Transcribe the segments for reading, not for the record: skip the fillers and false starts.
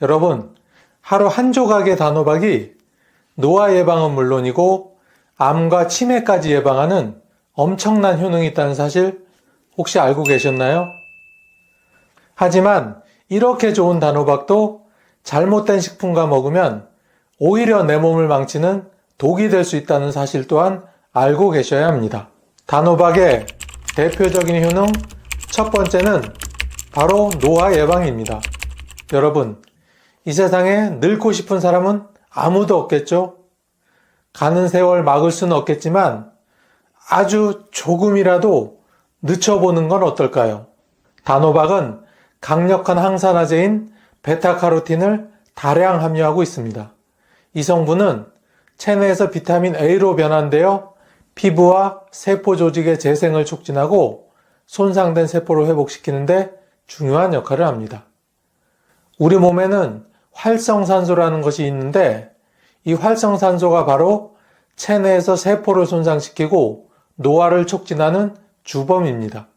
여러분, 하루 한 조각의 단호박이 노화 예방은 물론이고 암과 치매까지 예방하는 엄청난 효능이 있다는 사실 혹시 알고 계셨나요? 하지만 이렇게 좋은 단호박도 잘못된 식품과 먹으면 오히려 내 몸을 망치는 독이 될 수 있다는 사실 또한 알고 계셔야 합니다. 단호박의 대표적인 효능 첫 번째는 바로 노화 예방입니다. 여러분, 이 세상에 늙고 싶은 사람은 아무도 없겠죠? 가는 세월 막을 수는 없겠지만 아주 조금이라도 늦춰보는 건 어떨까요? 단호박은 강력한 항산화제인 베타카로틴을 다량 함유하고 있습니다. 이 성분은 체내에서 비타민 A로 변환되어 피부와 세포 조직의 재생을 촉진하고 손상된 세포를 회복시키는데 중요한 역할을 합니다. 우리 몸에는 활성산소라는 것이 있는데 이 활성산소가 바로 체내에서 세포를 손상시키고 노화를 촉진하는 주범입니다.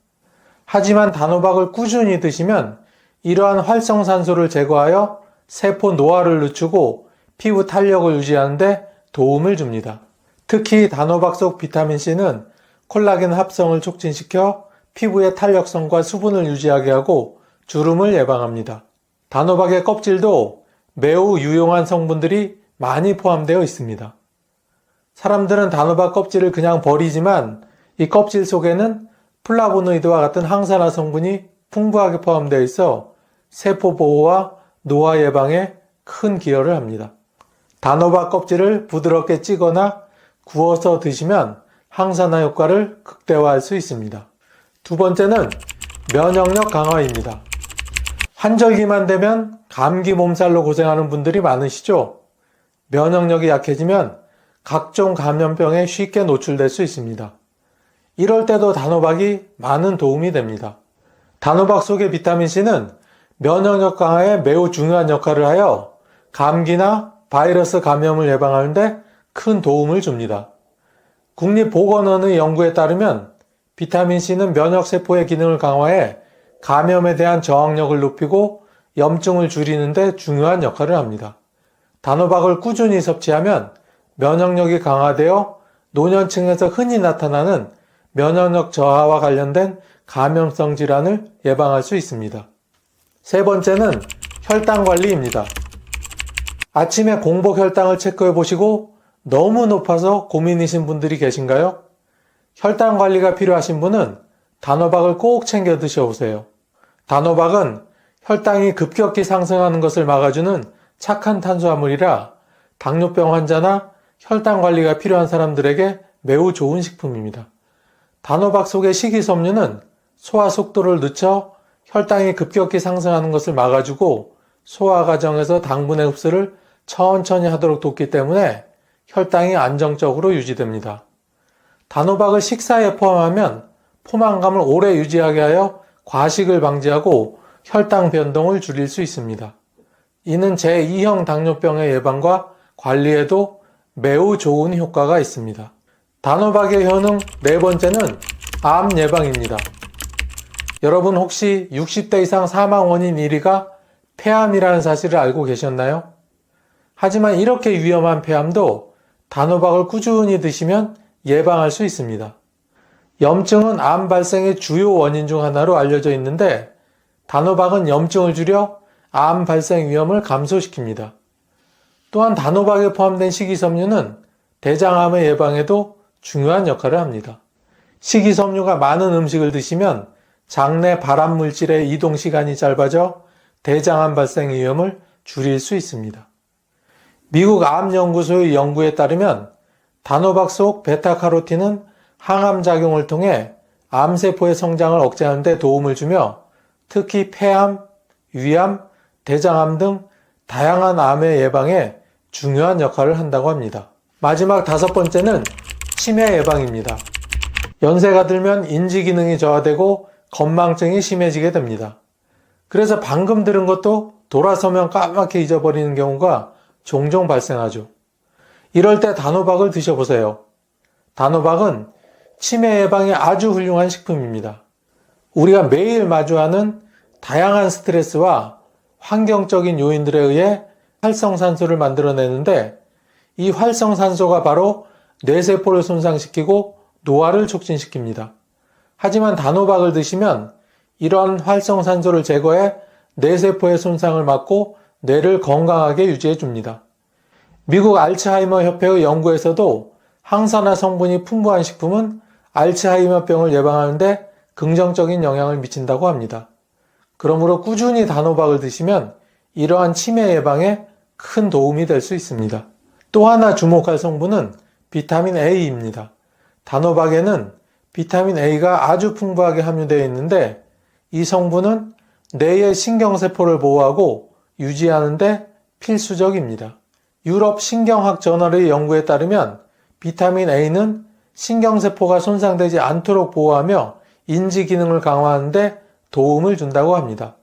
하지만 단호박을 꾸준히 드시면 이러한 활성산소를 제거하여 세포 노화를 늦추고 피부 탄력을 유지하는 데 도움을 줍니다. 특히 단호박 속 비타민C는 콜라겐 합성을 촉진시켜 피부의 탄력성과 수분을 유지하게 하고 주름을 예방합니다. 단호박의 껍질도 매우 유용한 성분들이 많이 포함되어 있습니다. 사람들은 단호박 껍질을 그냥 버리지만 이 껍질 속에는 플라보노이드와 같은 항산화 성분이 풍부하게 포함되어 있어 세포 보호와 노화 예방에 큰 기여를 합니다. 단호박 껍질을 부드럽게 찌거나 구워서 드시면 항산화 효과를 극대화할 수 있습니다. 두 번째는 면역력 강화입니다. 환절기만 되면 감기 몸살로 고생하는 분들이 많으시죠? 면역력이 약해지면 각종 감염병에 쉽게 노출될 수 있습니다. 이럴 때도 단호박이 많은 도움이 됩니다. 단호박 속의 비타민C는 면역력 강화에 매우 중요한 역할을 하여 감기나 바이러스 감염을 예방하는 데 큰 도움을 줍니다. 국립보건원의 연구에 따르면 비타민C는 면역세포의 기능을 강화해 감염에 대한 저항력을 높이고 염증을 줄이는 데 중요한 역할을 합니다. 단호박을 꾸준히 섭취하면 면역력이 강화되어 노년층에서 흔히 나타나는 면역력 저하와 관련된 감염성 질환을 예방할 수 있습니다. 세 번째는 혈당 관리입니다. 아침에 공복 혈당을 체크해 보시고 너무 높아서 고민이신 분들이 계신가요? 혈당 관리가 필요하신 분은 단호박을 꼭 챙겨 드셔보세요. 단호박은 혈당이 급격히 상승하는 것을 막아주는 착한 탄수화물이라 당뇨병 환자나 혈당 관리가 필요한 사람들에게 매우 좋은 식품입니다. 단호박 속의 식이섬유는 소화 속도를 늦춰 혈당이 급격히 상승하는 것을 막아주고 소화 과정에서 당분의 흡수를 천천히 하도록 돕기 때문에 혈당이 안정적으로 유지됩니다. 단호박을 식사에 포함하면 포만감을 오래 유지하게 하여 과식을 방지하고 혈당 변동을 줄일 수 있습니다. 이는 제2형 당뇨병의 예방과 관리에도 매우 좋은 효과가 있습니다. 단호박의 효능 네 번째는 암 예방입니다. 여러분 혹시 60대 이상 사망 원인 1위가 폐암이라는 사실을 알고 계셨나요? 하지만 이렇게 위험한 폐암도 단호박을 꾸준히 드시면 예방할 수 있습니다. 염증은 암 발생의 주요 원인 중 하나로 알려져 있는데 단호박은 염증을 줄여 암 발생 위험을 감소시킵니다. 또한 단호박에 포함된 식이섬유는 대장암의 예방에도 중요한 역할을 합니다. 식이섬유가 많은 음식을 드시면 장내 발암 물질의 이동 시간이 짧아져 대장암 발생 위험을 줄일 수 있습니다. 미국 암연구소의 연구에 따르면 단호박 속 베타카로틴은 항암 작용을 통해 암세포의 성장을 억제하는 데 도움을 주며 특히 폐암, 위암, 대장암 등 다양한 암의 예방에 중요한 역할을 한다고 합니다. 마지막 다섯 번째는 치매 예방입니다. 연세가 들면 인지 기능이 저하되고 건망증이 심해지게 됩니다. 그래서 방금 들은 것도 돌아서면 까맣게 잊어버리는 경우가 종종 발생하죠. 이럴 때 단호박을 드셔보세요. 단호박은 치매 예방에 아주 훌륭한 식품입니다. 우리가 매일 마주하는 다양한 스트레스와 환경적인 요인들에 의해 활성산소를 만들어내는데 이 활성산소가 바로 뇌세포를 손상시키고 노화를 촉진시킵니다. 하지만 단호박을 드시면 이러한 활성산소를 제거해 뇌세포의 손상을 막고 뇌를 건강하게 유지해 줍니다. 미국 알츠하이머 협회의 연구에서도 항산화 성분이 풍부한 식품은 알츠하이머병을 예방하는 데 긍정적인 영향을 미친다고 합니다. 그러므로 꾸준히 단호박을 드시면 이러한 치매 예방에 큰 도움이 될 수 있습니다. 또 하나 주목할 성분은 비타민 A입니다. 단호박에는 비타민 A가 아주 풍부하게 함유되어 있는데 이 성분은 뇌의 신경세포를 보호하고 유지하는 데 필수적입니다. 유럽 신경학 저널의 연구에 따르면 비타민 A는 신경세포가 손상되지 않도록 보호하며 인지 기능을 강화하는 데 도움을 준다고 합니다.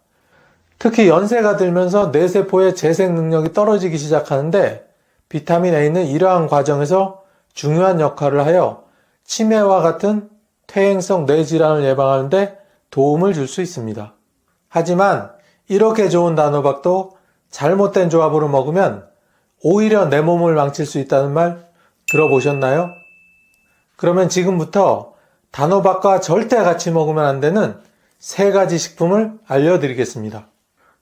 특히 연세가 들면서 뇌세포의 재생 능력이 떨어지기 시작하는데 비타민 A는 이러한 과정에서 중요한 역할을 하여 치매와 같은 퇴행성 뇌질환을 예방하는 데 도움을 줄 수 있습니다. 하지만 이렇게 좋은 단호박도 잘못된 조합으로 먹으면 오히려 내 몸을 망칠 수 있다는 말 들어보셨나요? 그러면 지금부터 단호박과 절대 같이 먹으면 안 되는 3가지 식품을 알려드리겠습니다.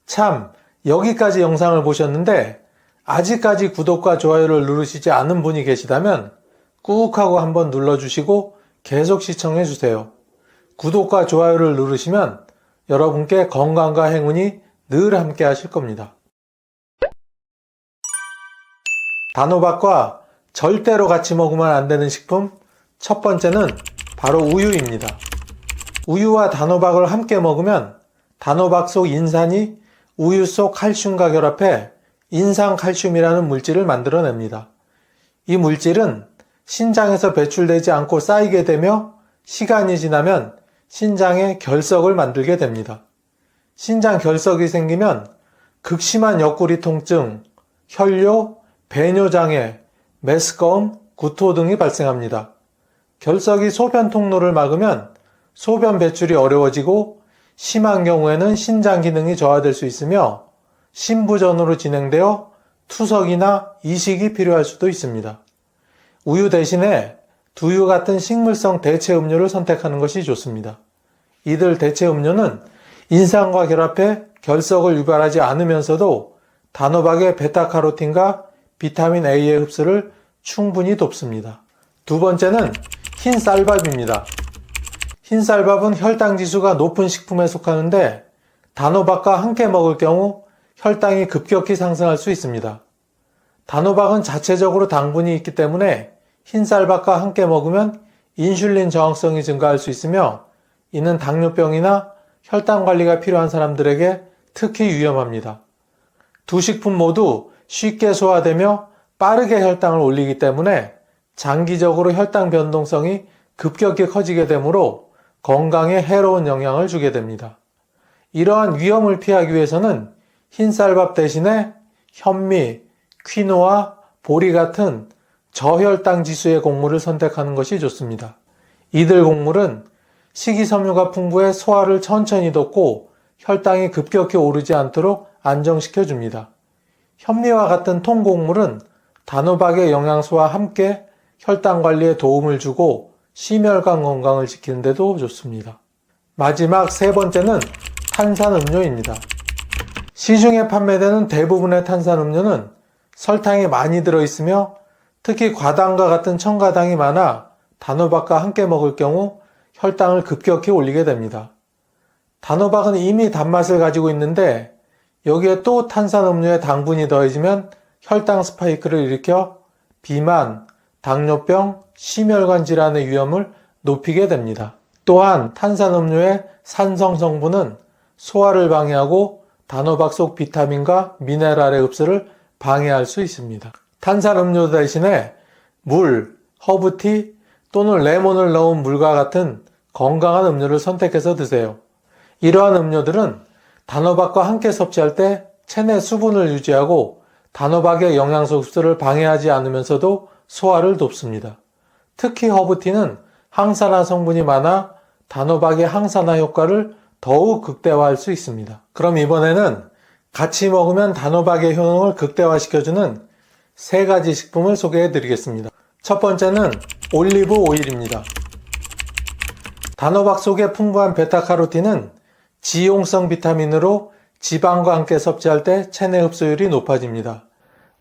참, 여기까지 영상을 보셨는데 아직까지 구독과 좋아요를 누르시지 않은 분이 계시다면 꾹 하고 한번 눌러주시고 계속 시청해주세요. 구독과 좋아요를 누르시면 여러분께 건강과 행운이 늘 함께 하실 겁니다. 단호박과 절대로 같이 먹으면 안 되는 식품 첫 번째는 바로 우유입니다. 우유와 단호박을 함께 먹으면 단호박 속 인산이 우유 속 칼슘과 결합해 인산칼슘이라는 물질을 만들어냅니다. 이 물질은 신장에서 배출되지 않고 쌓이게 되며 시간이 지나면 신장에 결석을 만들게 됩니다. 신장 결석이 생기면 극심한 옆구리 통증, 혈뇨, 배뇨장애, 메스꺼움, 구토 등이 발생합니다. 결석이 소변 통로를 막으면 소변 배출이 어려워지고 심한 경우에는 신장 기능이 저하될 수 있으며 심부전으로 진행되어 투석이나 이식이 필요할 수도 있습니다. 우유 대신에 두유 같은 식물성 대체 음료를 선택하는 것이 좋습니다. 이들 대체 음료는 인산과 결합해 결석을 유발하지 않으면서도 단호박의 베타카로틴과 비타민 A의 흡수를 충분히 돕습니다. 두 번째는 흰 쌀밥입니다. 흰 쌀밥은 혈당 지수가 높은 식품에 속하는데 단호박과 함께 먹을 경우 혈당이 급격히 상승할 수 있습니다. 단호박은 자체적으로 당분이 있기 때문에 흰 쌀밥과 함께 먹으면 인슐린 저항성이 증가할 수 있으며 이는 당뇨병이나 혈당 관리가 필요한 사람들에게 특히 위험합니다. 두 식품 모두 쉽게 소화되며 빠르게 혈당을 올리기 때문에 장기적으로 혈당 변동성이 급격히 커지게 되므로 건강에 해로운 영향을 주게 됩니다. 이러한 위험을 피하기 위해서는 흰쌀밥 대신에 현미, 퀴노아, 보리 같은 저혈당 지수의 곡물을 선택하는 것이 좋습니다. 이들 곡물은 식이섬유가 풍부해 소화를 천천히 돕고 혈당이 급격히 오르지 않도록 안정시켜 줍니다. 현미와 같은 통곡물은 단호박의 영양소와 함께 혈당 관리에 도움을 주고 심혈관 건강을 지키는 데도 좋습니다. 마지막 세 번째는 탄산음료입니다. 시중에 판매되는 대부분의 탄산음료는 설탕이 많이 들어있으며 특히 과당과 같은 첨가당이 많아 단호박과 함께 먹을 경우 혈당을 급격히 올리게 됩니다. 단호박은 이미 단맛을 가지고 있는데 여기에 또 탄산음료에 당분이 더해지면 혈당 스파이크를 일으켜 비만, 당뇨병, 심혈관 질환의 위험을 높이게 됩니다. 또한 탄산음료의 산성 성분은 소화를 방해하고 단호박 속 비타민과 미네랄의 흡수를 방해할 수 있습니다. 탄산음료 대신에 물, 허브티 또는 레몬을 넣은 물과 같은 건강한 음료를 선택해서 드세요. 이러한 음료들은 단호박과 함께 섭취할 때 체내 수분을 유지하고 단호박의 영양소 흡수를 방해하지 않으면서도 소화를 돕습니다. 특히 허브티는 항산화 성분이 많아 단호박의 항산화 효과를 더욱 극대화할 수 있습니다. 그럼 이번에는 같이 먹으면 단호박의 효능을 극대화시켜주는 3가지 식품을 소개해 드리겠습니다. 첫 번째는 올리브 오일입니다. 단호박 속의 풍부한 베타카로틴은 지용성 비타민으로 지방과 함께 섭취할 때 체내 흡수율이 높아집니다.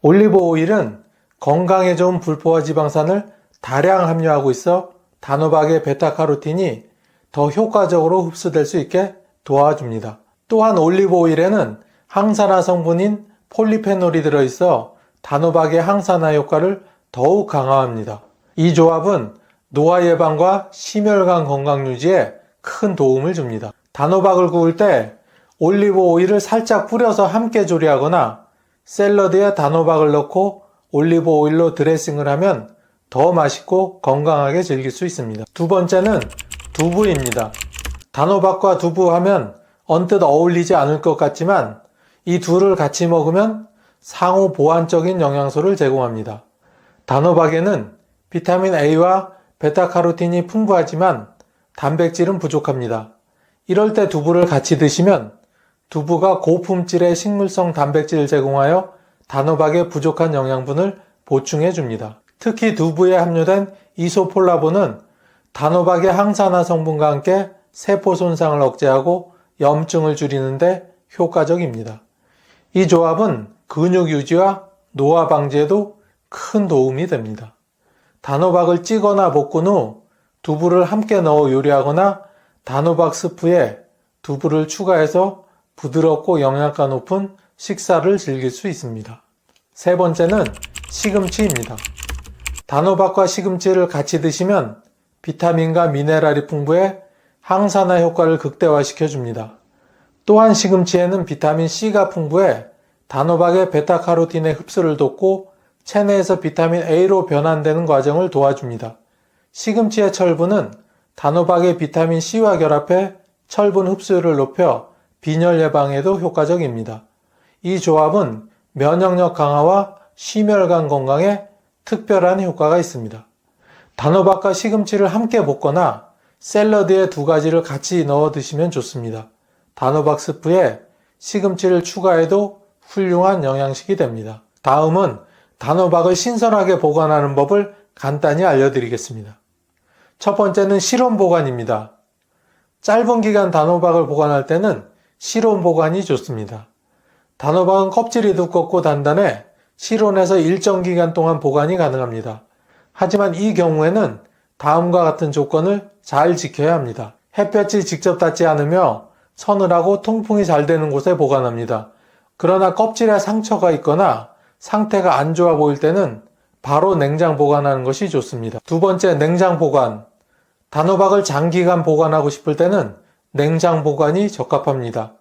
올리브 오일은 건강에 좋은 불포화 지방산을 다량 함유하고 있어 단호박의 베타카로틴이 더 효과적으로 흡수될 수 있게 도와줍니다. 또한 올리브 오일에는 항산화 성분인 폴리페놀이 들어있어 단호박의 항산화 효과를 더욱 강화합니다. 이 조합은 노화 예방과 심혈관 건강 유지에 큰 도움을 줍니다. 단호박을 구울 때 올리브 오일을 살짝 뿌려서 함께 조리하거나 샐러드에 단호박을 넣고 올리브 오일로 드레싱을 하면 더 맛있고 건강하게 즐길 수 있습니다. 두 번째는 두부입니다. 단호박과 두부 하면 언뜻 어울리지 않을 것 같지만 이 둘을 같이 먹으면 상호 보완적인 영양소를 제공합니다. 단호박에는 비타민 A와 베타카로틴이 풍부하지만 단백질은 부족합니다. 이럴 때 두부를 같이 드시면 두부가 고품질의 식물성 단백질을 제공하여 단호박의 부족한 영양분을 보충해 줍니다. 특히 두부에 함유된 이소폴라본은 단호박의 항산화 성분과 함께 세포 손상을 억제하고 염증을 줄이는데 효과적입니다. 이 조합은 근육 유지와 노화 방지에도 큰 도움이 됩니다. 단호박을 찌거나 볶은 후 두부를 함께 넣어 요리하거나 단호박 스프에 두부를 추가해서 부드럽고 영양가 높은 식사를 즐길 수 있습니다. 세 번째는 시금치입니다. 단호박과 시금치를 같이 드시면 비타민과 미네랄이 풍부해 항산화 효과를 극대화시켜 줍니다. 또한 시금치에는 비타민 C가 풍부해 단호박의 베타카로틴의 흡수를 돕고 체내에서 비타민 A로 변환되는 과정을 도와줍니다. 시금치의 철분은 단호박의 비타민 C와 결합해 철분 흡수율을 높여 빈혈 예방에도 효과적입니다. 이 조합은 면역력 강화와 심혈관 건강에 특별한 효과가 있습니다. 단호박과 시금치를 함께 볶거나 샐러드에 2가지를 같이 넣어 드시면 좋습니다. 단호박 스프에 시금치를 추가해도 훌륭한 영양식이 됩니다. 다음은 단호박을 신선하게 보관하는 법을 간단히 알려드리겠습니다. 첫 번째는 실온 보관입니다. 짧은 기간 단호박을 보관할 때는 실온 보관이 좋습니다. 단호박은 껍질이 두껍고 단단해 실온에서 일정 기간 동안 보관이 가능합니다. 하지만 이 경우에는 다음과 같은 조건을 잘 지켜야 합니다. 햇볕이 직접 닿지 않으며 서늘하고 통풍이 잘 되는 곳에 보관합니다. 그러나 껍질에 상처가 있거나 상태가 안 좋아 보일 때는 바로 냉장 보관하는 것이 좋습니다. 두 번째, 냉장 보관. 단호박을 장기간 보관하고 싶을 때는 냉장 보관이 적합합니다.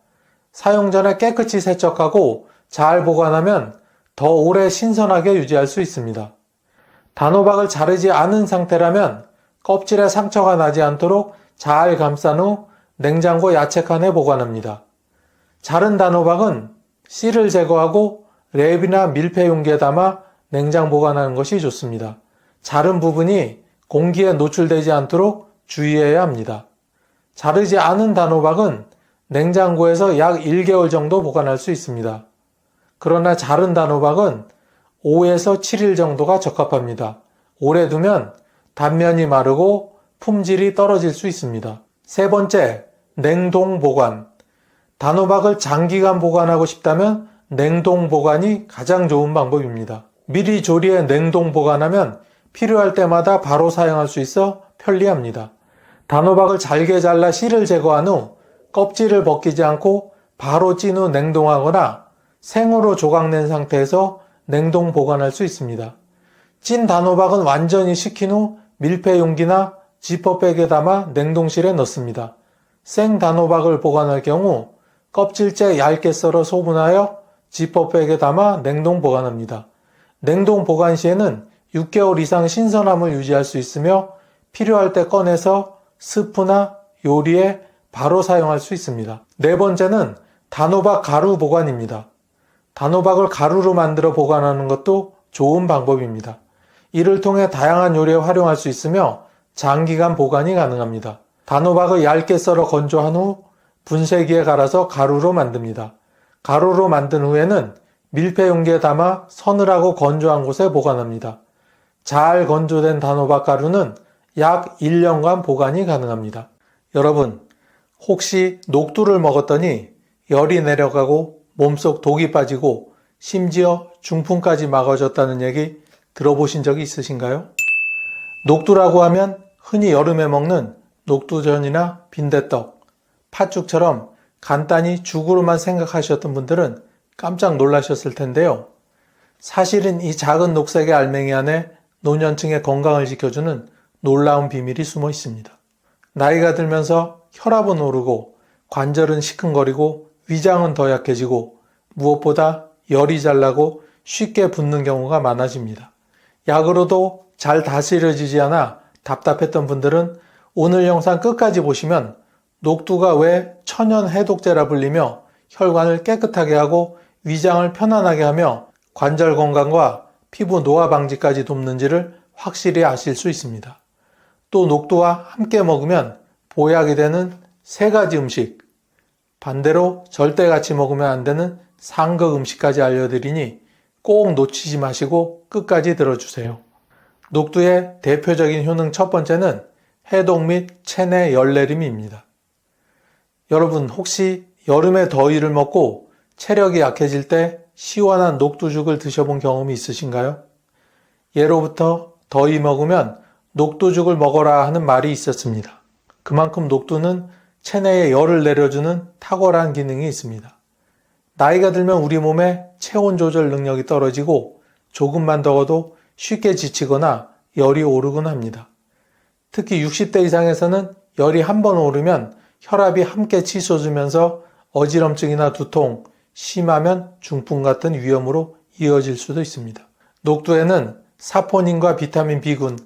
사용 전에 깨끗이 세척하고 잘 보관하면 더 오래 신선하게 유지할 수 있습니다. 단호박을 자르지 않은 상태라면 껍질에 상처가 나지 않도록 잘 감싼 후 냉장고 야채칸에 보관합니다. 자른 단호박은 씨를 제거하고 랩이나 밀폐 용기에 담아 냉장 보관하는 것이 좋습니다. 자른 부분이 공기에 노출되지 않도록 주의해야 합니다. 자르지 않은 단호박은 냉장고에서 약 1개월 정도 보관할 수 있습니다. 그러나 자른 단호박은 5에서 7일 정도가 적합합니다. 오래 두면 단면이 마르고 품질이 떨어질 수 있습니다. 세 번째, 냉동 보관. 단호박을 장기간 보관하고 싶다면 냉동 보관이 가장 좋은 방법입니다. 미리 조리해 냉동 보관하면 필요할 때마다 바로 사용할 수 있어 편리합니다. 단호박을 잘게 잘라 씨를 제거한 후 껍질을 벗기지 않고 바로 찐 후 냉동하거나 생으로 조각낸 상태에서 냉동 보관할 수 있습니다. 찐 단호박은 완전히 식힌 후 밀폐 용기나 지퍼백에 담아 냉동실에 넣습니다. 생 단호박을 보관할 경우 껍질째 얇게 썰어 소분하여 지퍼백에 담아 냉동 보관합니다. 냉동 보관 시에는 6개월 이상 신선함을 유지할 수 있으며 필요할 때 꺼내서 스프나 요리에 바로 사용할 수 있습니다. 네 번째는 단호박 가루 보관입니다. 단호박을 가루로 만들어 보관하는 것도 좋은 방법입니다. 이를 통해 다양한 요리에 활용할 수 있으며 장기간 보관이 가능합니다. 단호박을 얇게 썰어 건조한 후 분쇄기에 갈아서 가루로 만듭니다. 가루로 만든 후에는 밀폐 용기에 담아 서늘하고 건조한 곳에 보관합니다. 잘 건조된 단호박 가루는 약 1년간 보관이 가능합니다. 여러분, 혹시 녹두를 먹었더니 열이 내려가고 몸속 독이 빠지고 심지어 중풍까지 막아줬다는 얘기 들어보신 적이 있으신가요? 녹두라고 하면 흔히 여름에 먹는 녹두전이나 빈대떡, 팥죽처럼 간단히 죽으로만 생각하셨던 분들은 깜짝 놀라셨을 텐데요. 사실은 이 작은 녹색의 알맹이 안에 노년층의 건강을 지켜주는 놀라운 비밀이 숨어 있습니다. 나이가 들면서 혈압은 오르고 관절은 시큰거리고 위장은 더 약해지고 무엇보다 열이 잘 나고 쉽게 붓는 경우가 많아집니다. 약으로도 잘 다스려지지 않아 답답했던 분들은 오늘 영상 끝까지 보시면 녹두가 왜 천연 해독제라 불리며 혈관을 깨끗하게 하고 위장을 편안하게 하며 관절 건강과 피부 노화 방지까지 돕는지를 확실히 아실 수 있습니다. 또 녹두와 함께 먹으면 보약이 되는 3가지 음식, 반대로 절대 같이 먹으면 안 되는 상극 음식까지 알려드리니 꼭 놓치지 마시고 끝까지 들어주세요. 녹두의 대표적인 효능 첫 번째는 해독 및 체내 열내림입니다. 여러분, 혹시 여름에 더위를 먹고 체력이 약해질 때 시원한 녹두죽을 드셔본 경험이 있으신가요? 예로부터 더위 먹으면 녹두죽을 먹어라 하는 말이 있었습니다. 그만큼 녹두는 체내에 열을 내려주는 탁월한 기능이 있습니다. 나이가 들면 우리 몸의 체온 조절 능력이 떨어지고 조금만 더워도 쉽게 지치거나 열이 오르곤 합니다. 특히 60대 이상에서는 열이 한 번 오르면 혈압이 함께 치솟으면서 어지럼증이나 두통, 심하면 중풍 같은 위험으로 이어질 수도 있습니다. 녹두에는 사포닌과 비타민 B군,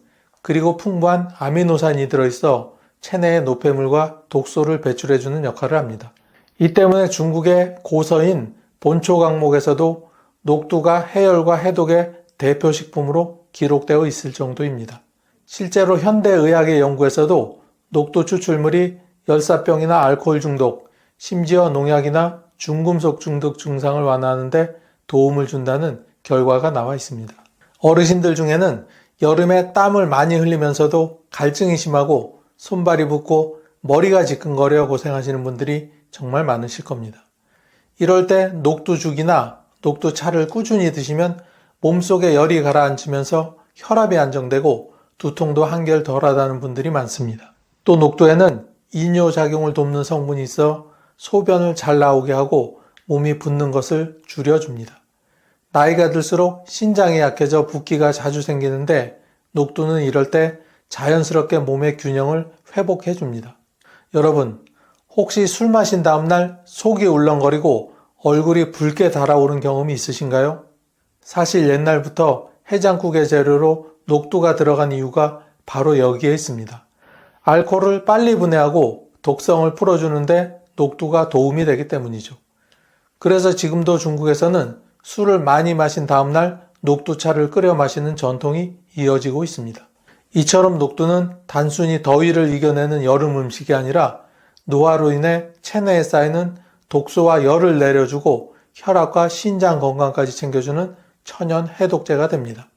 그리고 풍부한 아미노산이 들어있어 체내의 노폐물과 독소를 배출해주는 역할을 합니다. 이 때문에 중국의 고서인 본초 강목에서도 녹두가 해열과 해독의 대표 식품으로 기록되어 있을 정도입니다. 실제로 현대의학의 연구에서도 녹두 추출물이 열사병이나 알코올 중독, 심지어 농약이나 중금속 중독 증상을 완화하는 데 도움을 준다는 결과가 나와 있습니다. 어르신들 중에는 여름에 땀을 많이 흘리면서도 갈증이 심하고 손발이 붓고 머리가 지끈거려 고생하시는 분들이 정말 많으실 겁니다. 이럴 때 녹두죽이나 녹두차를 꾸준히 드시면 몸속에 열이 가라앉으면서 혈압이 안정되고 두통도 한결 덜하다는 분들이 많습니다. 또 녹두에는 이뇨작용을 돕는 성분이 있어 소변을 잘 나오게 하고 몸이 붓는 것을 줄여줍니다. 나이가 들수록 신장이 약해져 붓기가 자주 생기는데 녹두는 이럴 때 자연스럽게 몸의 균형을 회복해 줍니다. 여러분, 혹시 술 마신 다음날 속이 울렁거리고 얼굴이 붉게 달아오른 경험이 있으신가요? 사실 옛날부터 해장국의 재료로 녹두가 들어간 이유가 바로 여기에 있습니다. 알코올을 빨리 분해하고 독성을 풀어주는데 녹두가 도움이 되기 때문이죠. 그래서 지금도 중국에서는 술을 많이 마신 다음날 녹두차를 끓여 마시는 전통이 이어지고 있습니다. 이처럼 녹두는 단순히 더위를 이겨내는 여름 음식이 아니라 노화로 인해 체내에 쌓이는 독소와 열을 내려주고 혈압과 신장 건강까지 챙겨주는 천연 해독제가 됩니다.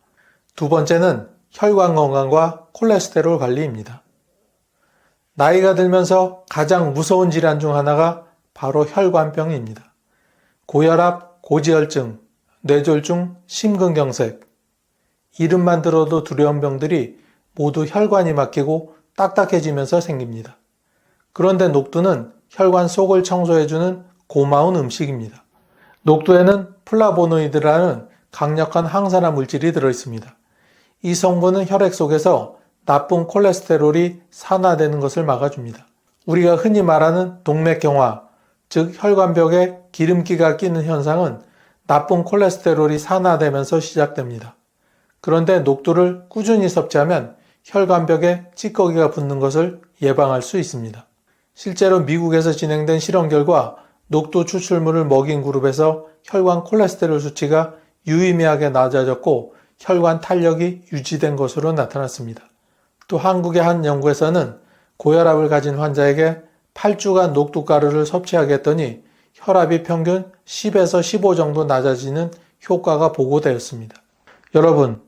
두 번째는 혈관 건강과 콜레스테롤 관리입니다. 나이가 들면서 가장 무서운 질환 중 하나가 바로 혈관병입니다. 고혈압, 고지혈증, 뇌졸중, 심근경색, 이름만 들어도 두려운 병들이 모두 혈관이 막히고 딱딱해지면서 생깁니다. 그런데 녹두는 혈관 속을 청소해주는 고마운 음식입니다. 녹두에는 플라보노이드라는 강력한 항산화 물질이 들어있습니다. 이 성분은 혈액 속에서 나쁜 콜레스테롤이 산화되는 것을 막아줍니다. 우리가 흔히 말하는 동맥경화, 즉 혈관벽에 기름기가 끼는 현상은 나쁜 콜레스테롤이 산화되면서 시작됩니다. 그런데 녹두를 꾸준히 섭취하면 혈관벽에 찌꺼기가 붙는 것을 예방할 수 있습니다. 실제로 미국에서 진행된 실험 결과 녹두 추출물을 먹인 그룹에서 혈관 콜레스테롤 수치가 유의미하게 낮아졌고 혈관 탄력이 유지된 것으로 나타났습니다. 또 한국의 한 연구에서는 고혈압을 가진 환자에게 8주간 녹두가루를 섭취하게 했더니 혈압이 평균 10에서 15 정도 낮아지는 효과가 보고되었습니다. 여러분,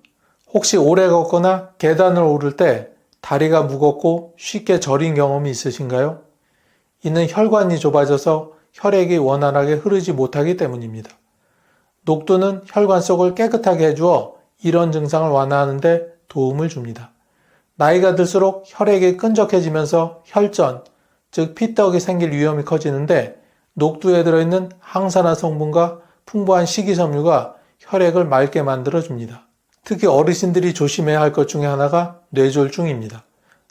혹시 오래 걷거나 계단을 오를 때 다리가 무겁고 쉽게 저린 경험이 있으신가요? 이는 혈관이 좁아져서 혈액이 원활하게 흐르지 못하기 때문입니다. 녹두는 혈관 속을 깨끗하게 해주어 이런 증상을 완화하는 데 도움을 줍니다. 나이가 들수록 혈액이 끈적해지면서 혈전, 즉 피떡이 생길 위험이 커지는데 녹두에 들어있는 항산화 성분과 풍부한 식이섬유가 혈액을 맑게 만들어줍니다. 특히 어르신들이 조심해야 할 것 중에 하나가 뇌졸중입니다.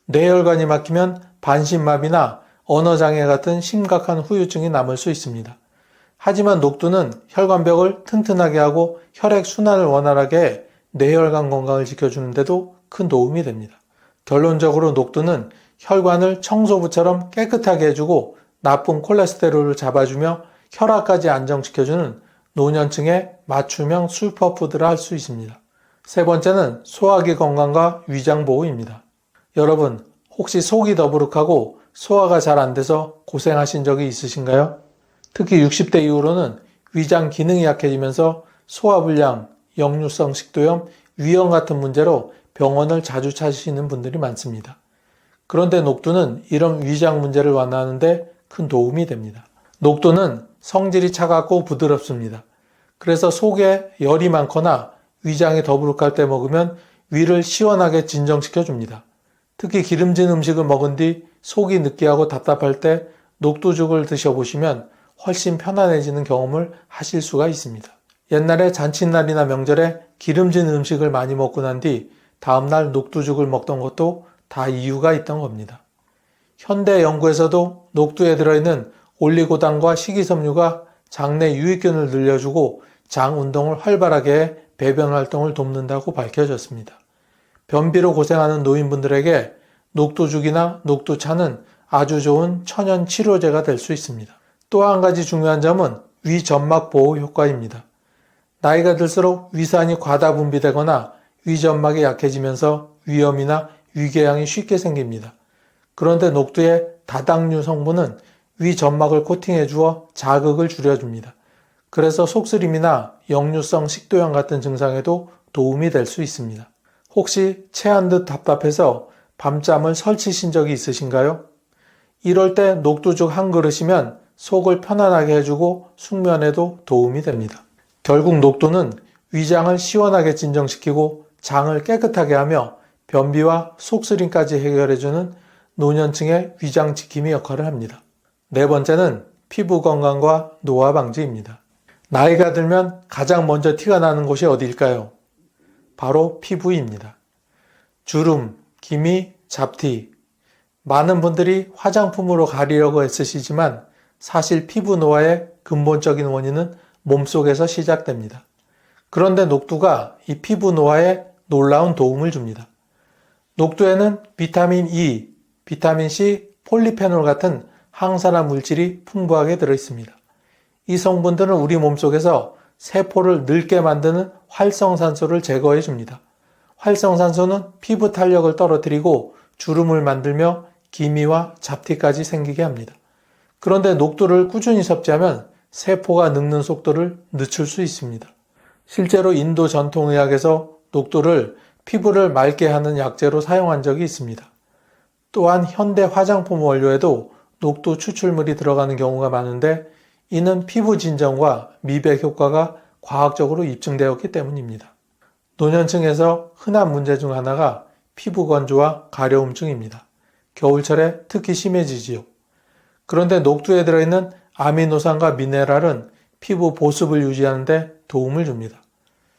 뇌혈관이 막히면 반신마비나 언어장애 같은 심각한 후유증이 남을 수 있습니다. 하지만 녹두는 혈관벽을 튼튼하게 하고 혈액 순환을 원활하게 해 뇌혈관 건강을 지켜주는 데도 큰 도움이 됩니다. 결론적으로 녹두는 혈관을 청소부처럼 깨끗하게 해주고 나쁜 콜레스테롤을 잡아주며 혈압까지 안정시켜주는 노년층의 맞춤형 슈퍼푸드라 할 수 있습니다. 세 번째는 소화기 건강과 위장 보호입니다. 여러분, 혹시 속이 더부룩하고 소화가 잘 안 돼서 고생하신 적이 있으신가요? 특히 60대 이후로는 위장 기능이 약해지면서 소화불량, 역류성 식도염, 위염 같은 문제로 병원을 자주 찾으시는 분들이 많습니다. 그런데 녹두는 이런 위장 문제를 완화하는 데 큰 도움이 됩니다. 녹두는 성질이 차갑고 부드럽습니다. 그래서 속에 열이 많거나 위장이 더부룩할 때 먹으면 위를 시원하게 진정시켜 줍니다. 특히 기름진 음식을 먹은 뒤 속이 느끼하고 답답할 때 녹두죽을 드셔보시면 훨씬 편안해지는 경험을 하실 수가 있습니다. 옛날에 잔칫날이나 명절에 기름진 음식을 많이 먹고 난 뒤 다음날 녹두죽을 먹던 것도 다 이유가 있던 겁니다. 현대 연구에서도 녹두에 들어있는 올리고당과 식이섬유가 장내 유익균을 늘려주고 장 운동을 활발하게 해 배변 활동을 돕는다고 밝혀졌습니다. 변비로 고생하는 노인분들에게 녹두죽이나 녹두차는 아주 좋은 천연 치료제가 될 수 있습니다. 또 한 가지 중요한 점은 위점막 보호 효과입니다. 나이가 들수록 위산이 과다 분비되거나 위점막이 약해지면서 위염이나 위궤양이 쉽게 생깁니다. 그런데 녹두의 다당류 성분은 위점막을 코팅해 주어 자극을 줄여줍니다. 그래서 속쓰림이나 역류성 식도염 같은 증상에도 도움이 될 수 있습니다. 혹시 체한 듯 답답해서 밤잠을 설치신 적이 있으신가요? 이럴 때 녹두죽 한 그릇이면 속을 편안하게 해주고 숙면에도 도움이 됩니다. 결국 녹두는 위장을 시원하게 진정시키고 장을 깨끗하게 하며 변비와 속쓰림까지 해결해주는 노년층의 위장 지킴이 역할을 합니다. 네 번째는 피부 건강과 노화 방지입니다. 나이가 들면 가장 먼저 티가 나는 곳이 어디일까요? 바로 피부입니다. 주름, 기미, 잡티. 많은 분들이 화장품으로 가리려고 애쓰시지만 사실 피부 노화의 근본적인 원인은 몸속에서 시작됩니다. 그런데 녹두가 이 피부 노화에 놀라운 도움을 줍니다. 녹두에는 비타민 E, 비타민 C, 폴리페놀 같은 항산화 물질이 풍부하게 들어있습니다. 이 성분들은 우리 몸속에서 세포를 늙게 만드는 활성산소를 제거해 줍니다. 활성산소는 피부 탄력을 떨어뜨리고 주름을 만들며 기미와 잡티까지 생기게 합니다. 그런데 녹두를 꾸준히 섭취하면 세포가 늙는 속도를 늦출 수 있습니다. 실제로 인도 전통의학에서 녹두를 피부를 맑게 하는 약재로 사용한 적이 있습니다. 또한 현대 화장품 원료에도 녹두 추출물이 들어가는 경우가 많은데 이는 피부 진정과 미백 효과가 과학적으로 입증되었기 때문입니다. 노년층에서 흔한 문제 중 하나가 피부 건조와 가려움증입니다. 겨울철에 특히 심해지지요. 그런데 녹두에 들어있는 아미노산과 미네랄은 피부 보습을 유지하는 데 도움을 줍니다.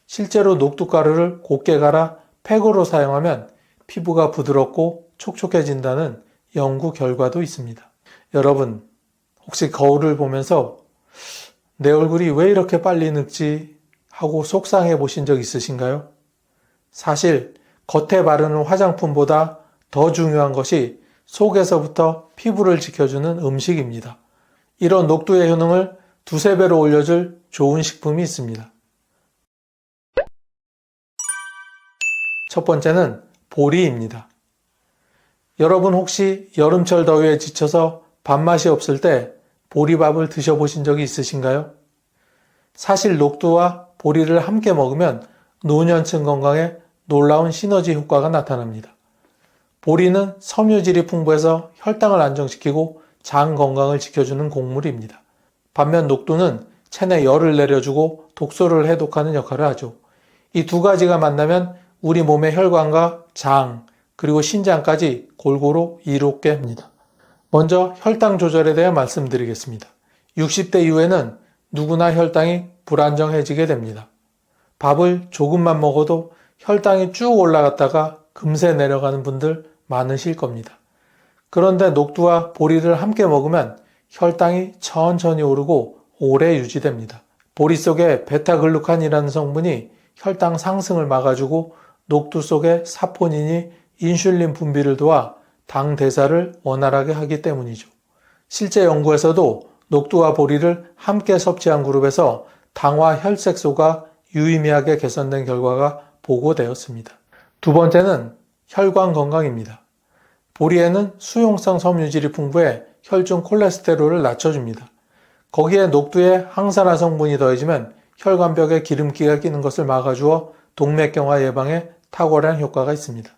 실제로 녹두가루를 곱게 갈아 팩으로 사용하면 피부가 부드럽고 촉촉해진다는 연구 결과도 있습니다. 여러분, 혹시 거울을 보면서 내 얼굴이 왜 이렇게 빨리 늙지 하고 속상해 보신 적 있으신가요? 사실 겉에 바르는 화장품보다 더 중요한 것이 속에서부터 피부를 지켜주는 음식입니다. 이런 녹두의 효능을 두세 배로 올려줄 좋은 식품이 있습니다. 첫 번째는 보리입니다. 여러분 혹시 여름철 더위에 지쳐서 밥맛이 없을 때 보리밥을 드셔보신 적이 있으신가요? 사실 녹두와 보리를 함께 먹으면 노년층 건강에 놀라운 시너지 효과가 나타납니다. 보리는 섬유질이 풍부해서 혈당을 안정시키고 장 건강을 지켜주는 곡물입니다. 반면 녹두는 체내 열을 내려주고 독소를 해독하는 역할을 하죠. 이 두 가지가 만나면 우리 몸의 혈관과 장, 그리고 신장까지 골고루 이롭게 합니다. 먼저 혈당 조절에 대해 말씀드리겠습니다. 60대 이후에는 누구나 혈당이 불안정해지게 됩니다. 밥을 조금만 먹어도 혈당이 쭉 올라갔다가 금세 내려가는 분들 많으실 겁니다. 그런데 녹두와 보리를 함께 먹으면 혈당이 천천히 오르고 오래 유지됩니다. 보리 속에 베타글루칸이라는 성분이 혈당 상승을 막아주고 녹두 속에 사포닌이 인슐린 분비를 도와 당 대사를 원활하게 하기 때문이죠. 실제 연구에서도 녹두와 보리를 함께 섭취한 그룹에서 당화 혈색소가 유의미하게 개선된 결과가 보고되었습니다. 두 번째는 혈관 건강입니다. 보리에는 수용성 섬유질이 풍부해 혈중 콜레스테롤을 낮춰줍니다. 거기에 녹두에 항산화 성분이 더해지면 혈관벽에 기름기가 끼는 것을 막아주어 동맥경화 예방에 탁월한 효과가 있습니다.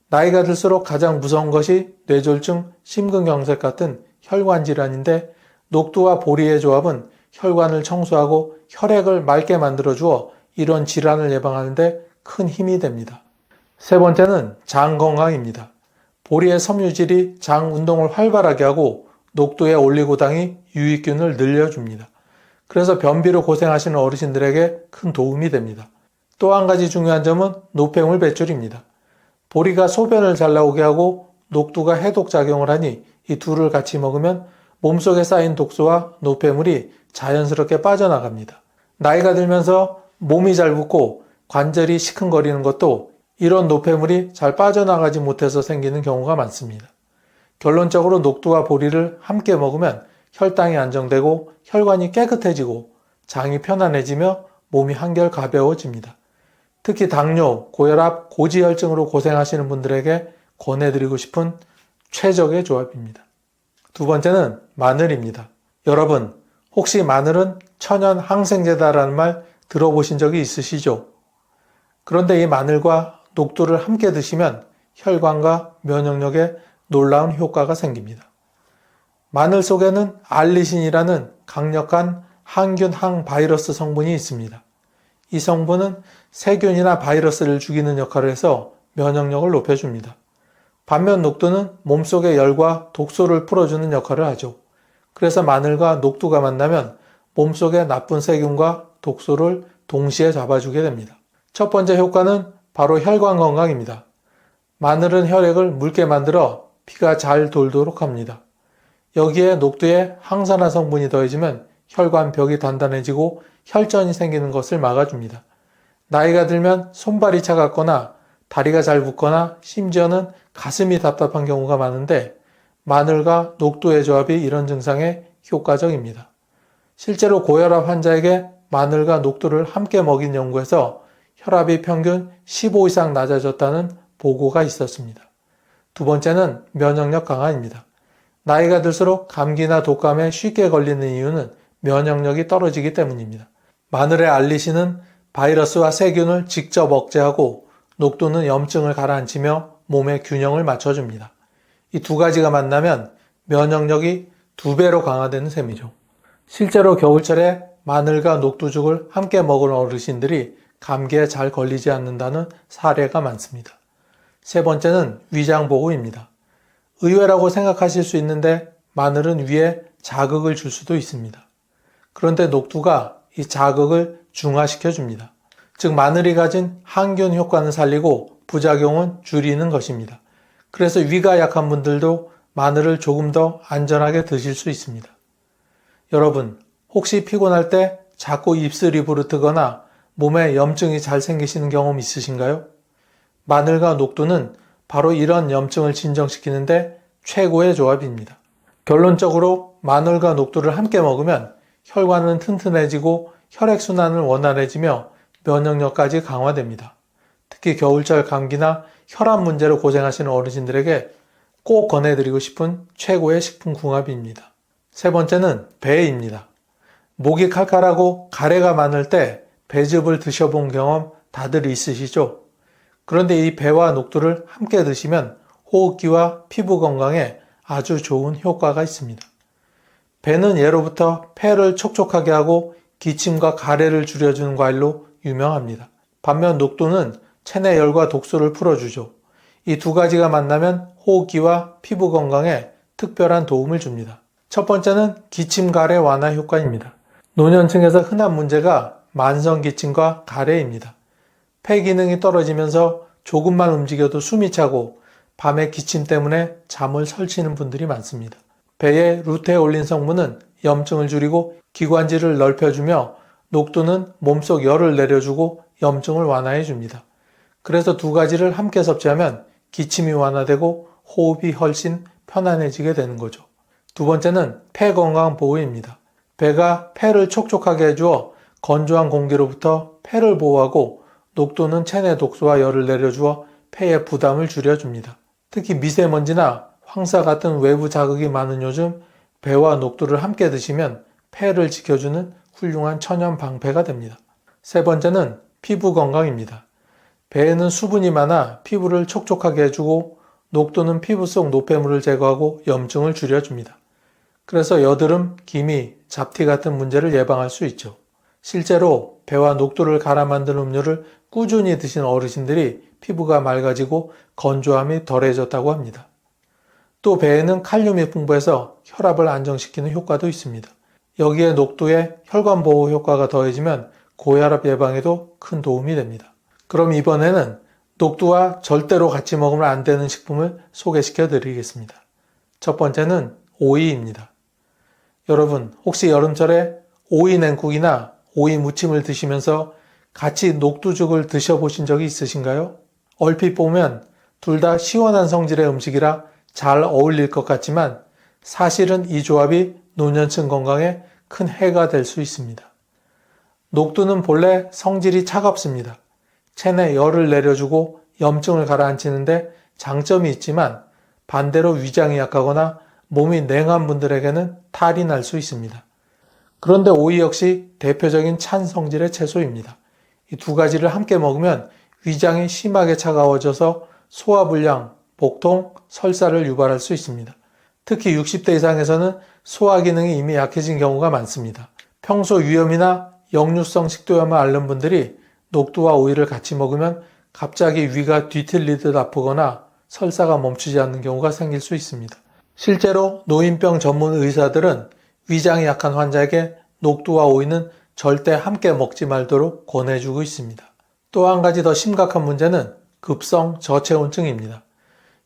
나이가 들수록 가장 무서운 것이 뇌졸중, 심근경색 같은 혈관 질환인데 녹두와 보리의 조합은 혈관을 청소하고 혈액을 맑게 만들어주어 이런 질환을 예방하는 데 큰 힘이 됩니다. 세 번째는 장 건강입니다. 보리의 섬유질이 장 운동을 활발하게 하고 녹두의 올리고당이 유익균을 늘려줍니다. 그래서 변비로 고생하시는 어르신들에게 큰 도움이 됩니다. 또 한 가지 중요한 점은 노폐물 배출입니다. 보리가 소변을 잘 나오게 하고 녹두가 해독작용을 하니 이 둘을 같이 먹으면 몸속에 쌓인 독소와 노폐물이 자연스럽게 빠져나갑니다. 나이가 들면서 몸이 잘 붓고 관절이 시큰거리는 것도 이런 노폐물이 잘 빠져나가지 못해서 생기는 경우가 많습니다. 결론적으로 녹두와 보리를 함께 먹으면 혈당이 안정되고 혈관이 깨끗해지고 장이 편안해지며 몸이 한결 가벼워집니다. 특히 당뇨, 고혈압, 고지혈증으로 고생하시는 분들에게 권해드리고 싶은 최적의 조합입니다. 두 번째는 마늘입니다. 여러분, 혹시 마늘은 천연 항생제다라는 말 들어보신 적이 있으시죠? 그런데 이 마늘과 녹두를 함께 드시면 혈관과 면역력에 놀라운 효과가 생깁니다. 마늘 속에는 알리신이라는 강력한 항균 항바이러스 성분이 있습니다. 이 성분은 세균이나 바이러스를 죽이는 역할을 해서 면역력을 높여줍니다. 반면 녹두는 몸속의 열과 독소를 풀어주는 역할을 하죠. 그래서 마늘과 녹두가 만나면 몸속의 나쁜 세균과 독소를 동시에 잡아주게 됩니다. 첫 번째 효과는 바로 혈관 건강입니다. 마늘은 혈액을 묽게 만들어 피가 잘 돌도록 합니다. 여기에 녹두에 항산화 성분이 더해지면 혈관벽이 단단해지고 혈전이 생기는 것을 막아줍니다. 나이가 들면 손발이 차갑거나 다리가 잘 붓거나 심지어는 가슴이 답답한 경우가 많은데 마늘과 녹두의 조합이 이런 증상에 효과적입니다. 실제로 고혈압 환자에게 마늘과 녹두를 함께 먹인 연구에서 혈압이 평균 15 이상 낮아졌다는 보고가 있었습니다. 두 번째는 면역력 강화입니다. 나이가 들수록 감기나 독감에 쉽게 걸리는 이유는 면역력이 떨어지기 때문입니다. 마늘의 알리신은 바이러스와 세균을 직접 억제하고 녹두는 염증을 가라앉히며 몸의 균형을 맞춰줍니다. 이 두 가지가 만나면 면역력이 2배로 강화되는 셈이죠. 실제로 겨울철에 마늘과 녹두죽을 함께 먹은 어르신들이 감기에 잘 걸리지 않는다는 사례가 많습니다. 세 번째는 위장보호입니다. 의외라고 생각하실 수 있는데 마늘은 위에 자극을 줄 수도 있습니다. 그런데 녹두가 이 자극을 중화시켜 줍니다. 즉 마늘이 가진 항균 효과는 살리고 부작용은 줄이는 것입니다. 그래서 위가 약한 분들도 마늘을 조금 더 안전하게 드실 수 있습니다. 여러분, 혹시 피곤할 때 자꾸 입술이 부르트거나 몸에 염증이 잘 생기시는 경험 있으신가요? 마늘과 녹두는 바로 이런 염증을 진정시키는데 최고의 조합입니다. 결론적으로 마늘과 녹두를 함께 먹으면 혈관은 튼튼해지고 혈액순환은 원활해지며 면역력까지 강화됩니다. 특히 겨울철 감기나 혈압 문제로 고생하시는 어르신들에게 꼭 권해드리고 싶은 최고의 식품궁합입니다. 세 번째는 배입니다. 목이 칼칼하고 가래가 많을 때 배즙을 드셔본 경험 다들 있으시죠? 그런데 이 배와 녹두를 함께 드시면 호흡기와 피부 건강에 아주 좋은 효과가 있습니다. 배는 예로부터 폐를 촉촉하게 하고 기침과 가래를 줄여주는 과일로 유명합니다. 반면 녹두는 체내 열과 독소를 풀어주죠. 이 두 가지가 만나면 호흡기와 피부 건강에 특별한 도움을 줍니다. 첫 번째는 기침 가래 완화 효과입니다. 노년층에서 흔한 문제가 만성 기침과 가래입니다. 폐 기능이 떨어지면서 조금만 움직여도 숨이 차고 밤에 기침 때문에 잠을 설치는 분들이 많습니다. 배의 루테올린 성분은 염증을 줄이고 기관지를 넓혀주며 녹두는 몸속 열을 내려주고 염증을 완화해 줍니다. 그래서 두 가지를 함께 섭취하면 기침이 완화되고 호흡이 훨씬 편안해지게 되는 거죠. 두 번째는 폐 건강 보호입니다. 배가 폐를 촉촉하게 해주어 건조한 공기로부터 폐를 보호하고 녹두는 체내 독소와 열을 내려주어 폐의 부담을 줄여줍니다. 특히 미세먼지나 황사 같은 외부 자극이 많은 요즘 배와 녹두를 함께 드시면 폐를 지켜주는 훌륭한 천연 방패가 됩니다. 세 번째는 피부 건강입니다. 배에는 수분이 많아 피부를 촉촉하게 해주고 녹두는 피부 속 노폐물을 제거하고 염증을 줄여줍니다. 그래서 여드름, 기미, 잡티 같은 문제를 예방할 수 있죠. 실제로 배와 녹두를 갈아 만든 음료를 꾸준히 드신 어르신들이 피부가 맑아지고 건조함이 덜해졌다고 합니다. 또 배에는 칼륨이 풍부해서 혈압을 안정시키는 효과도 있습니다. 여기에 녹두의 혈관 보호 효과가 더해지면 고혈압 예방에도 큰 도움이 됩니다. 그럼 이번에는 녹두와 절대로 같이 먹으면 안 되는 식품을 소개시켜 드리겠습니다. 첫 번째는 오이입니다. 여러분, 혹시 여름철에 오이 냉국이나 오이 무침을 드시면서 같이 녹두죽을 드셔보신 적이 있으신가요? 얼핏 보면 둘 다 시원한 성질의 음식이라 잘 어울릴 것 같지만 사실은 이 조합이 노년층 건강에 큰 해가 될 수 있습니다. 녹두는 본래 성질이 차갑습니다. 체내 열을 내려주고 염증을 가라앉히는데 장점이 있지만 반대로 위장이 약하거나 몸이 냉한 분들에게는 탈이 날 수 있습니다. 그런데 오이 역시 대표적인 찬 성질의 채소입니다. 이 두 가지를 함께 먹으면 위장이 심하게 차가워져서 소화불량, 복통, 설사를 유발할 수 있습니다. 특히 60대 이상에서는 소화 기능이 이미 약해진 경우가 많습니다. 평소 위염이나 역류성 식도염을 앓는 분들이 녹두와 오이를 같이 먹으면 갑자기 위가 뒤틀리듯 아프거나 설사가 멈추지 않는 경우가 생길 수 있습니다. 실제로 노인병 전문 의사들은 위장이 약한 환자에게 녹두와 오이는 절대 함께 먹지 말도록 권해주고 있습니다. 또 한 가지 더 심각한 문제는 급성 저체온증입니다.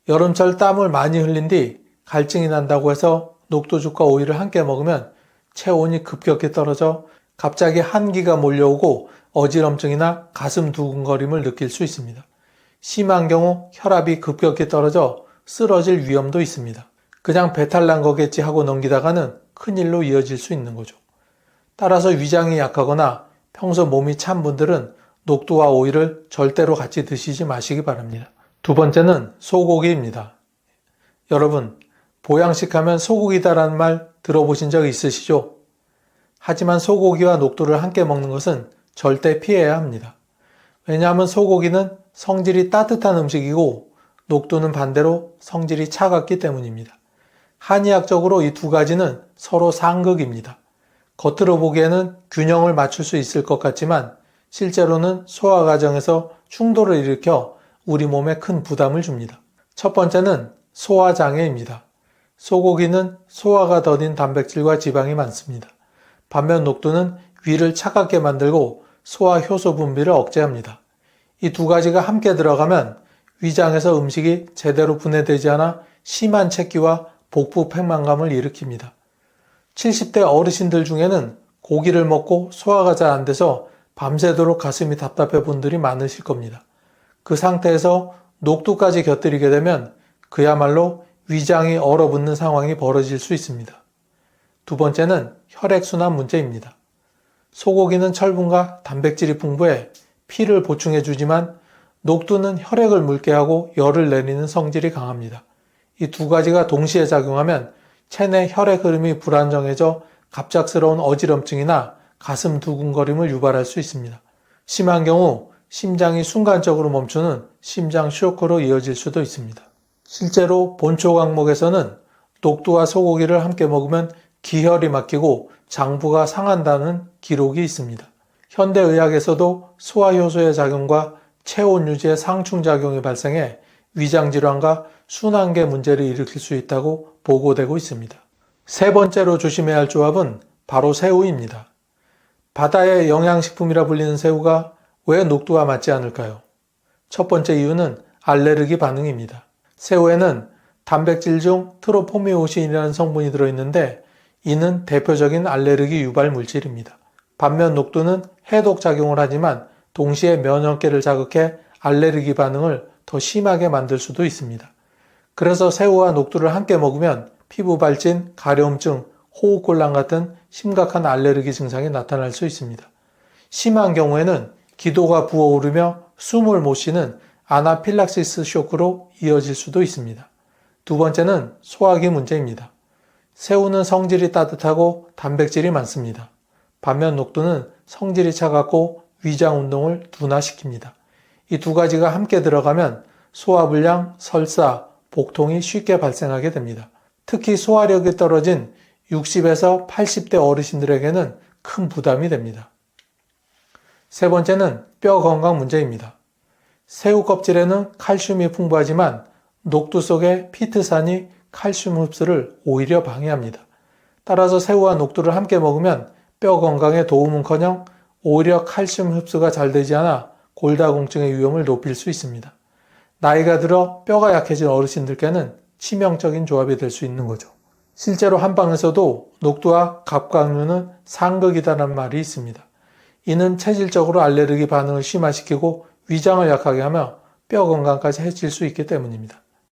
여름철 땀을 많이 흘린 뒤 갈증이 난다고 해서 녹두죽과 오이를 함께 먹으면 체온이 급격히 떨어져 갑자기 한기가 몰려오고 어지럼증이나 가슴 두근거림을 느낄 수 있습니다. 심한 경우 혈압이 급격히 떨어져 쓰러질 위험도 있습니다. 그냥 배탈 난 거겠지 하고 넘기다가는 큰일로 이어질 수 있는 거죠. 따라서 위장이 약하거나 평소 몸이 찬 분들은 녹두와 오이를 절대로 같이 드시지 마시기 바랍니다. 두 번째는 소고기입니다. 여러분, 보양식 하면 소고기다라는 말 들어보신 적 있으시죠? 하지만 소고기와 녹두를 함께 먹는 것은 절대 피해야 합니다. 왜냐하면 소고기는 성질이 따뜻한 음식이고 녹두는 반대로 성질이 차갑기 때문입니다. 한의학적으로 이 두 가지는 서로 상극입니다. 겉으로 보기에는 균형을 맞출 수 있을 것 같지만 실제로는 소화 과정에서 충돌을 일으켜 우리 몸에 큰 부담을 줍니다. 첫 번째는 소화장애입니다. 소고기는 소화가 더딘 단백질과 지방이 많습니다. 반면 녹두는 위를 차갑게 만들고 소화 효소 분비를 억제합니다. 이 두 가지가 함께 들어가면 위장에서 음식이 제대로 분해되지 않아 심한 체기와 복부 팽만감을 일으킵니다. 70대 어르신들 중에는 고기를 먹고 소화가 잘 안 돼서 밤새도록 가슴이 답답해 분들이 많으실 겁니다. 그 상태에서 녹두까지 곁들이게 되면 그야말로 위장이 얼어붙는 상황이 벌어질 수 있습니다. 두 번째는 혈액순환 문제입니다. 소고기는 철분과 단백질이 풍부해 피를 보충해 주지만 녹두는 혈액을 묽게 하고 열을 내리는 성질이 강합니다. 이 두 가지가 동시에 작용하면 체내 혈액 흐름이 불안정해져 갑작스러운 어지럼증이나 가슴 두근거림을 유발할 수 있습니다. 심한 경우 심장이 순간적으로 멈추는 심장 쇼크로 이어질 수도 있습니다. 실제로 본초 강목에서는 녹두와 소고기를 함께 먹으면 기혈이 막히고 장부가 상한다는 기록이 있습니다. 현대의학에서도 소화효소의 작용과 체온 유지의 상충작용이 발생해 위장질환과 순환계 문제를 일으킬 수 있다고 보고되고 있습니다. 세 번째로 조심해야 할 조합은 바로 새우입니다. 바다의 영양식품이라 불리는 새우가 왜 녹두와 맞지 않을까요? 첫 번째 이유는 알레르기 반응입니다. 새우에는 단백질 중 트로포미오신이라는 성분이 들어있는데 이는 대표적인 알레르기 유발 물질입니다. 반면 녹두는 해독 작용을 하지만 동시에 면역계를 자극해 알레르기 반응을 더 심하게 만들 수도 있습니다. 그래서 새우와 녹두를 함께 먹으면 피부 발진, 가려움증, 호흡곤란 같은 심각한 알레르기 증상이 나타날 수 있습니다. 심한 경우에는 기도가 부어오르며 숨을 못 쉬는 아나필락시스 쇼크로 이어질 수도 있습니다. 두 번째는 소화기 문제입니다. 새우는 성질이 따뜻하고 단백질이 많습니다. 반면 녹두는 성질이 차갑고 위장 운동을 둔화시킵니다. 이 두 가지가 함께 들어가면 소화불량, 설사, 복통이 쉽게 발생하게 됩니다. 특히 소화력이 떨어진 60에서 80대 어르신들에게는 큰 부담이 됩니다. 세 번째는 뼈 건강 문제입니다. 새우 껍질에는 칼슘이 풍부하지만 녹두 속의 피트산이 칼슘 흡수를 오히려 방해합니다. 따라서 새우와 녹두를 함께 먹으면 뼈 건강에 도움은커녕 오히려 칼슘 흡수가 잘 되지 않아 골다공증의 위험을 높일 수 있습니다. 나이가 들어 뼈가 약해진 어르신들께는 치명적인 조합이 될 수 있는 거죠. 실제로 한방에서도 녹두와 갑각류는 상극이다라는 말이 있습니다. 이는 체질적으로 알레르기 반응을 심화시키고 위장을 약하게 하며 뼈 건강까지 해칠 수 있기 때문입니다.